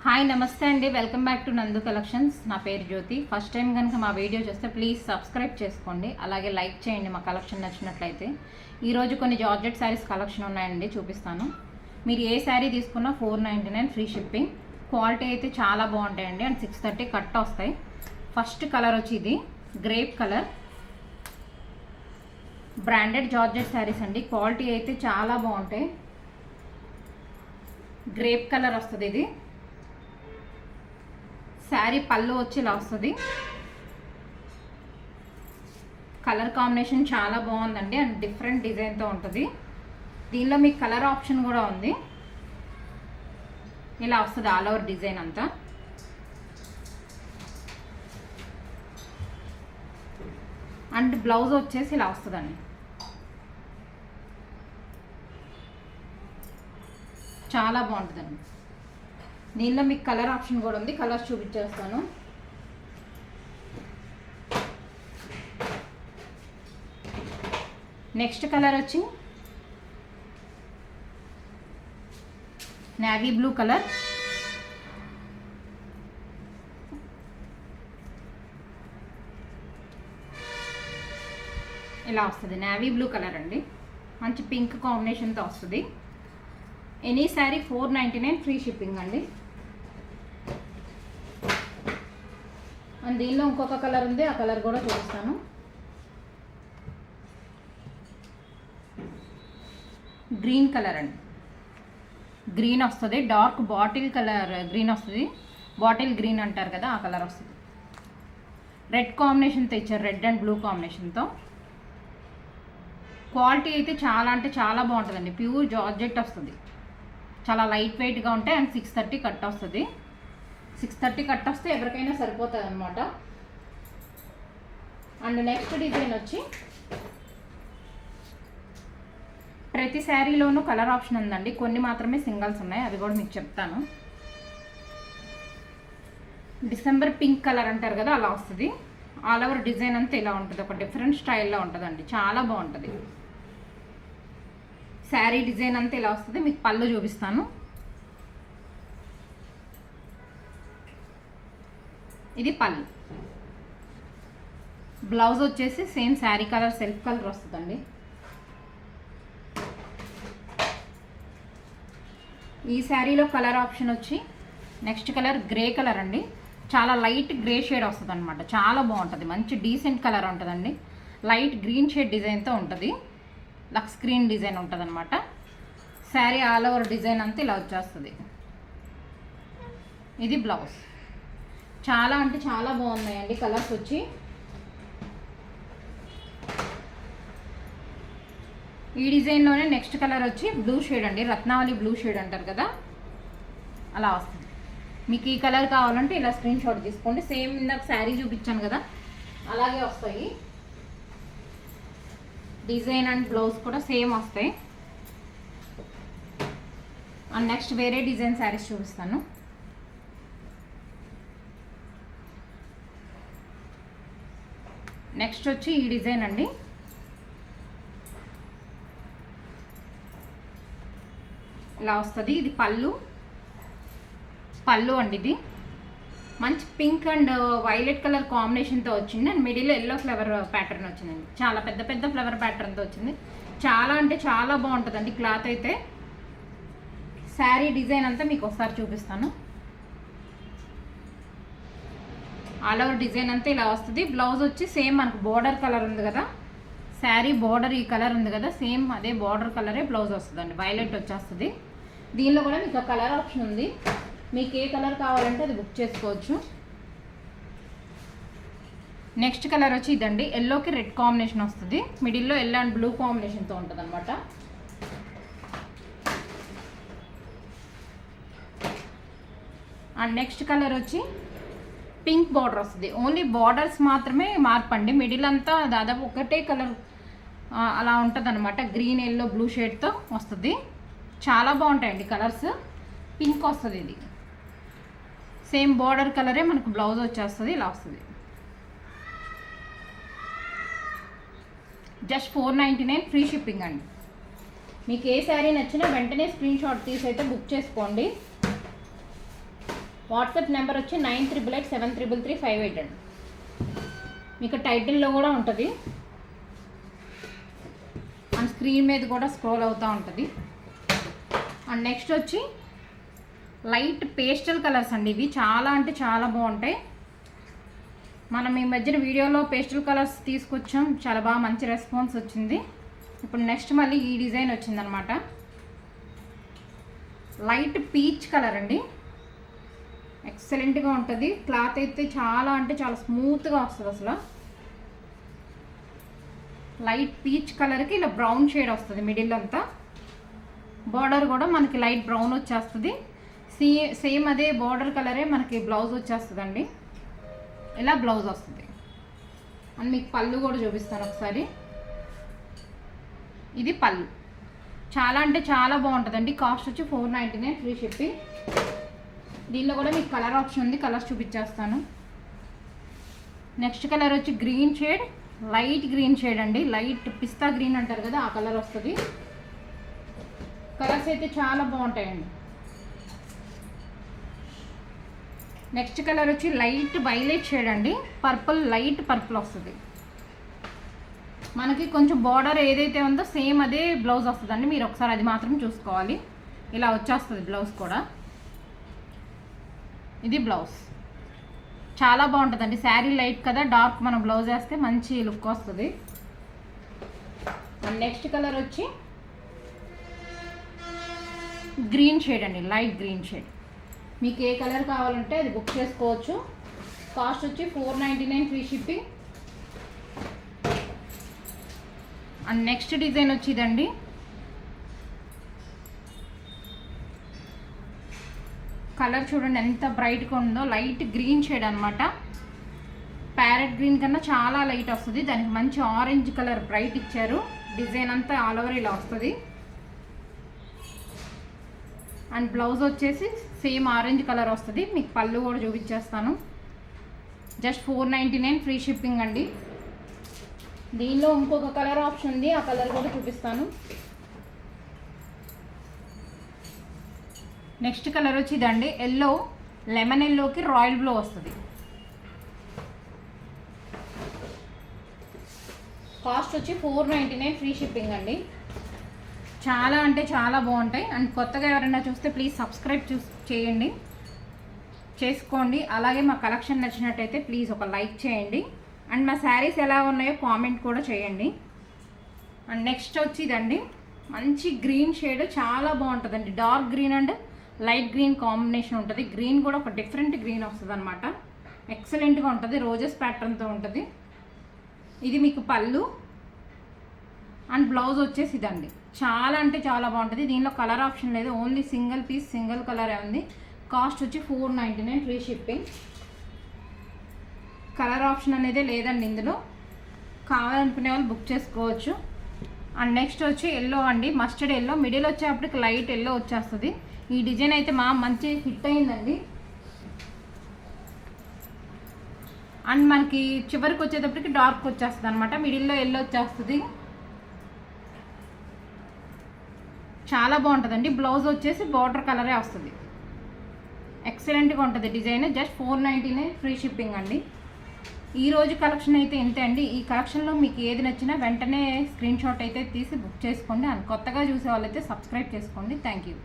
Hi నమస్తే అండి, welcome back to నందు కలెక్షన్స్. నా పేరు జ్యోతి. ఫస్ట్ టైం కనుక మా వీడియో చూస్తే ప్లీజ్ సబ్స్క్రైబ్ చేసుకోండి, అలాగే లైక్ చేయండి మా కలెక్షన్ నచ్చినట్లయితే. ఈరోజు కొన్ని జార్జెట్ శారీస్ కలెక్షన్ ఉన్నాయండి, చూపిస్తాను. మీరు ఏ శారీ తీసుకున్నా 499 ఫ్రీ షిప్పింగ్. క్వాలిటీ అయితే చాలా బాగుంటాయండి అండ్ 630 కట్ వస్తాయి. ఫస్ట్ కలర్ వచ్చి ఇది grape colour, branded georgette saris అండి. క్వాలిటీ అయితే చాలా బాగుంటాయి. గ్రేప్ కలర్ వస్తుంది ఇది. శారీ పళ్ళు వచ్చి ఇలా వస్తుంది. కలర్ కాంబినేషన్ చాలా బాగుందండి అండ్ డిఫరెంట్ డిజైన్తో ఉంటుంది. దీనిలో మీకు కలర్ ఆప్షన్ కూడా ఉంది. ఇలా వస్తుంది ఆల్ ఓవర్ డిజైన్ అంతా. అండ్ బ్లౌజ్ వచ్చేసి ఇలా వస్తుందండి. చాలా బాగుంటుందండి. దీనిలో మీకు కలర్ ఆప్షన్ కూడా ఉంది, కలర్స్ చూపించేస్తాను. నెక్స్ట్ కలర్ వచ్చి నేవీ బ్లూ కలర్. ఇలా వస్తుంది నేవీ బ్లూ కలర్ అండి, మంచి పింక్ కాంబినేషన్తో వస్తుంది. ఎనీ శారీ 499 ఫ్రీ షిప్పింగ్ అండి. అండ్ దీనిలో ఇంకొక కలర్ ఉంది, ఆ కలర్ కూడా చూపిస్తాను. గ్రీన్ కలర్ అండి, గ్రీన్ వస్తుంది. డార్క్ బాటిల్ కలర్ గ్రీన్ వస్తుంది, బాటిల్ గ్రీన్ అంటారు కదా, ఆ కలర్ వస్తుంది. రెడ్ కాంబినేషన్తో ఇచ్చారు, రెడ్ అండ్ బ్లూ కాంబినేషన్తో. క్వాలిటీ అయితే చాలా అంటే చాలా బాగుంటుందండి. ప్యూర్ జార్జెట్ వస్తుంది, చాలా లైట్ వెయిట్గా ఉంటాయి అండ్ 630 కట్ వస్తుంది. 630 కట్ వస్తే ఎవరికైనా సరిపోతుంది అనమాట. అండ్ నెక్స్ట్ డిజైన్ వచ్చి ప్రతి శారీలోనూ కలర్ ఆప్షన్ ఉందండి, కొన్ని మాత్రమే సింగల్స్ ఉన్నాయి, అవి కూడా మీకు చెప్తాను. డిసెంబర్ పింక్ కలర్ అంటారు కదా, అలా వస్తుంది. ఆల్ ఓవర్ డిజైన్ అంతా ఇలా ఉంటుంది, ఒక డిఫరెంట్ స్టైల్లో ఉంటుందండి, చాలా బాగుంటుంది. శారీ డిజైన్ అంతా ఇలా వస్తుంది. మీకు పళ్ళు చూపిస్తాను. ఇది పళ్ళు. బ్లౌజ్ వచ్చేసి same sari colour self colour వస్తుందండి. ఈ శారీలో కలర్ ఆప్షన్ వచ్చి నెక్స్ట్ కలర్ గ్రే కలర్ అండి. చాలా లైట్ గ్రే షేడ్ వస్తుంది అనమాట, చాలా బాగుంటుంది. మంచి డీసెంట్ కలర్ ఉంటుందండి. లైట్ గ్రీన్ షేడ్ డిజైన్తో ఉంటుంది, లక్స్ గ్రీన్ డిజైన్ ఉంటుంది అనమాట. శారీ ఆల్ ఓవర్ డిజైన్ అంతా ఇలా వచ్చేస్తుంది. ఇది బ్లౌజ్. చాలా అంటే చాలా బాగున్నాయండి కలర్స్ వచ్చి. ఈ డిజైన్లోనే నెక్స్ట్ కలర్ వచ్చి బ్లూ షేడ్ అండి, రత్నావళి బ్లూ షేడ్ అంటారు కదా, అలా వస్తుంది. మీకు ఈ కలర్ కావాలంటే ఇలా స్క్రీన్ షాట్ తీసుకోండి. సేమ్ ఇందాక శారీ చూపించాను కదా, అలాగే వస్తాయి. డిజైన్ అండ్ బ్లౌజ్ కూడా సేమ్ వస్తాయి. అండ్ నెక్స్ట్ వేరే డిజైన్ శారీస్ చూపిస్తాను. నెక్స్ట్ వచ్చి ఈ డిజైన్ అండి. ఇలా వస్తుంది. ఇది పళ్ళు అండి. ఇది మంచి పింక్ అండ్ వైలెట్ కలర్ కాంబినేషన్తో వచ్చింది and middle yellow flower pattern వచ్చిందండి. చాలా పెద్ద పెద్ద ఫ్లవర్ ప్యాటర్న్తో వచ్చింది. చాలా అంటే చాలా బాగుంటుందండి క్లాత్ అయితే. శారీ డిజైన్ అంతా మీకు ఒకసారి చూపిస్తాను. ఆల్ ఓవర్ డిజైన్ అంతా ఇలా వస్తుంది. బ్లౌజ్ వచ్చి సేమ్ మనకు బోర్డర్ కలర్ ఉంది కదా, శారీ బోర్డర్ ఈ కలర్ ఉంది కదా, సేమ్ అదే బోర్డర్ కలరే బ్లౌజ్ వస్తుందండి. వైలెట్ వచ్చేస్తుంది. దీనిలో కూడా మీకు కలర్ ఆప్షన్ ఉంది, మీకు ఏ కలర్ కావాలంటే అది బుక్ చేసుకోవచ్చు. నెక్స్ట్ కలర్ వచ్చి ఇదండి, ఎల్లోకి రెడ్ కాంబినేషన్ వస్తుంది. మిడిల్లో ఎల్లో అండ్ బ్లూ కాంబినేషన్తో ఉంటుంది అనమాట. అండ్ నెక్స్ట్ కలర్ వచ్చి పింక్ బార్డర్ వస్తుంది. ఓన్లీ బార్డర్స్ మాత్రమే మార్పండి, మిడిల్ అంతా దాదాపు ఒకటే కలర్ అలా ఉంటుంది అనమాట. గ్రీన్ ఎల్లో బ్లూ షేడ్తో వస్తుంది. చాలా బాగుంటాయండి కలర్స్. పింక్ వస్తుంది, ఇది సేమ్ బార్డర్ కలరే మనకు బ్లౌజ్ వచ్చేస్తుంది, ఇలా వస్తుంది. జస్ట్ 499 ఫ్రీ షిప్పింగ్ అండి. మీకు ఏ శారీ నచ్చినా వెంటనే స్క్రీన్ షాట్ తీసి అయితే బుక్ చేసుకోండి. వాట్సాప్ నెంబర్ వచ్చి 9887333588 అండి. మీకు టైటిల్లో కూడా ఉంటుంది, అండ్ స్క్రీన్ మీద కూడా స్క్రోల్ అవుతూ ఉంటుంది. అండ్ నెక్స్ట్ వచ్చి లైట్ పేస్టల్ కలర్స్ అండి. ఇవి చాలా అంటే చాలా బాగుంటాయి. మనం ఈ మధ్యన వీడియోలో పేస్టల్ కలర్స్ తీసుకొచ్చాం, చాలా బాగా మంచి రెస్పాన్స్ వచ్చింది. ఇప్పుడు నెక్స్ట్ మళ్ళీ ఈ డిజైన్ వచ్చిందనమాట. లైట్ పీచ్ కలర్ అండి, ఎక్సలెంట్గా ఉంటుంది. క్లాత్ అయితే చాలా అంటే చాలా స్మూత్గా వస్తుంది. అసలు లైట్ పీచ్ కలర్కి ఇలా బ్రౌన్ షేడ్ వస్తుంది మిడిల్ అంతా. బార్డర్ కూడా మనకి లైట్ బ్రౌన్ వచ్చేస్తుంది. సేమ్ అదే బార్డర్ కలరే మనకి బ్లౌజ్ వచ్చేస్తుందండి. ఇలా బ్లౌజ్ వస్తుంది. అండ్ మీకు పళ్ళు కూడా చూపిస్తాను ఒకసారి. ఇది పళ్ళు, చాలా అంటే చాలా బాగుంటుందండి. కాస్ట్ వచ్చి 499 ఫ్రీ షిప్పింగ్. దీనిలో కూడా మీకు కలర్ ఆప్షన్ ఉంది, కలర్స్ చూపించేస్తాను. నెక్స్ట్ కలర్ వచ్చి green shade, light green shade అండి. లైట్ పిస్తా గ్రీన్ అంటారు కదా, ఆ కలర్ వస్తుంది. కలర్స్ అయితే చాలా బాగుంటాయండి. నెక్స్ట్ కలర్ వచ్చి లైట్ వైలెట్ షేడ్ అండి. పర్పుల్, లైట్ పర్పుల్ వస్తుంది. మనకి కొంచెం బార్డర్ ఏదైతే ఉందో సేమ్ అదే బ్లౌజ్ వస్తుందండి. మీరు ఒకసారి అది మాత్రం చూసుకోవాలి. ఇలా వచ్చేస్తుంది బ్లౌజ్ కూడా. ఇది బ్లౌజ్ చాలా బాగుంటుందండి. శారీ లైట్ కదా, డార్క్ మనం బ్లౌజ్ వేస్తే మంచి లుక్ వస్తుంది. అండ్ నెక్స్ట్ కలర్ వచ్చి గ్రీన్ షేడ్ అండి, లైట్ గ్రీన్ షేడ్. మీకు ఏ కలర్ కావాలంటే అది బుక్ చేసుకోవచ్చు. కాస్ట్ వచ్చి 499 free shipping. And next design వచ్చి ఇదండి. కలర్ చూడండి ఎంత బ్రైట్గా ఉందో. లైట్ గ్రీన్ షేడ్ అనమాట. ప్యారెట్ గ్రీన్ కన్నా చాలా లైట్ వస్తుంది. దానికి మంచి ఆరెంజ్ కలర్ బ్రైట్ ఇచ్చారు. డిజైన్ అంతా ఆల్ ఓవర్ ఇలా వస్తుంది. అండ్ బ్లౌజ్ వచ్చేసి సేమ్ ఆరెంజ్ కలర్ వస్తుంది. మీకు పళ్ళు కూడా చూపించేస్తాను. జస్ట్ 499 ఫ్రీ షిప్పింగ్ అండి. దీనిలో ఇంకొక కలర్ ఆప్షన్ ఉంది, ఆ కలర్ కూడా చూపిస్తాను. నెక్స్ట్ కలర్ వచ్చి ఇదండి, ఎల్లో, లెమన్ ఎల్లోకి రాయల్ బ్లూ వస్తుంది. కాస్ట్ వచ్చి 499 ఫ్రీ షిప్పింగ్ అండి. చాలా అంటే చాలా బాగుంటాయి. అండ్ కొత్తగా ఎవరైనా చూస్తే ప్లీజ్ సబ్స్క్రైబ్ చేయండి, చేసుకోండి. అలాగే మా కలెక్షన్ నచ్చినట్టయితే ప్లీజ్ ఒక లైక్ చేయండి. అండ్ మా శారీస్ ఎలా ఉన్నాయో కామెంట్ కూడా చేయండి. అండ్ నెక్స్ట్ వచ్చి ఇదండి, మంచి గ్రీన్ షేడ్, చాలా బాగుంటుందండి. Dark green and light green combination ఉంటుంది. గ్రీన్ కూడా ఒక డిఫరెంట్ గ్రీన్ వస్తుంది అనమాట. ఎక్సలెంట్గా ఉంటుంది. రోజెస్ ప్యాటర్న్తో ఉంటుంది. ఇది మీకు పళ్ళు అండ్ బ్లౌజ్ వచ్చేసి ఇదండి. చాలా అంటే చాలా బాగుంటుంది. దీనిలో కలర్ ఆప్షన్ లేదు, ఓన్లీ సింగిల్ పీస్ సింగిల్ కలరే ఉంది. కాస్ట్ వచ్చి 499 ఫ్రీ షిప్పింగ్. కలర్ ఆప్షన్ అనేది లేదండి ఇందులో. కావాలనుకునే వాళ్ళు బుక్ చేసుకోవచ్చు. అండ్ నెక్స్ట్ వచ్చి ఎల్లో అండి, మస్టర్డ్ ఎల్లో. మిడిల్ వచ్చేప్పటికి లైట్ ఎల్లో వచ్చేస్తుంది. ఈ డిజైన్ అయితే మంచి హిట్ అయిందండి. అండ్ మనకి చివరికి వచ్చేటప్పటికి డార్క్ వచ్చేస్తుంది అనమాట. మిడిల్లో ఎల్లో వచ్చేస్తుంది. చాలా బాగుంటుందండి. బ్లౌజ్ వచ్చేసి బార్డర్ కలరే వస్తుంది. ఎక్సలెంట్గా ఉంటుంది డిజైన్. జస్ట్ 499 ఫ్రీ షిప్పింగ్ అండి. ఈరోజు కలెక్షన్ అయితే ఇంతే అండి. ఈ కలెక్షన్లో మీకు ఏది నచ్చినా వెంటనే స్క్రీన్ షాట్ అయితే తీసి బుక్ చేసుకోండి. అండ్ కొత్తగా చూసే వాళ్ళైతే సబ్స్క్రైబ్ చేసుకోండి. Thank you.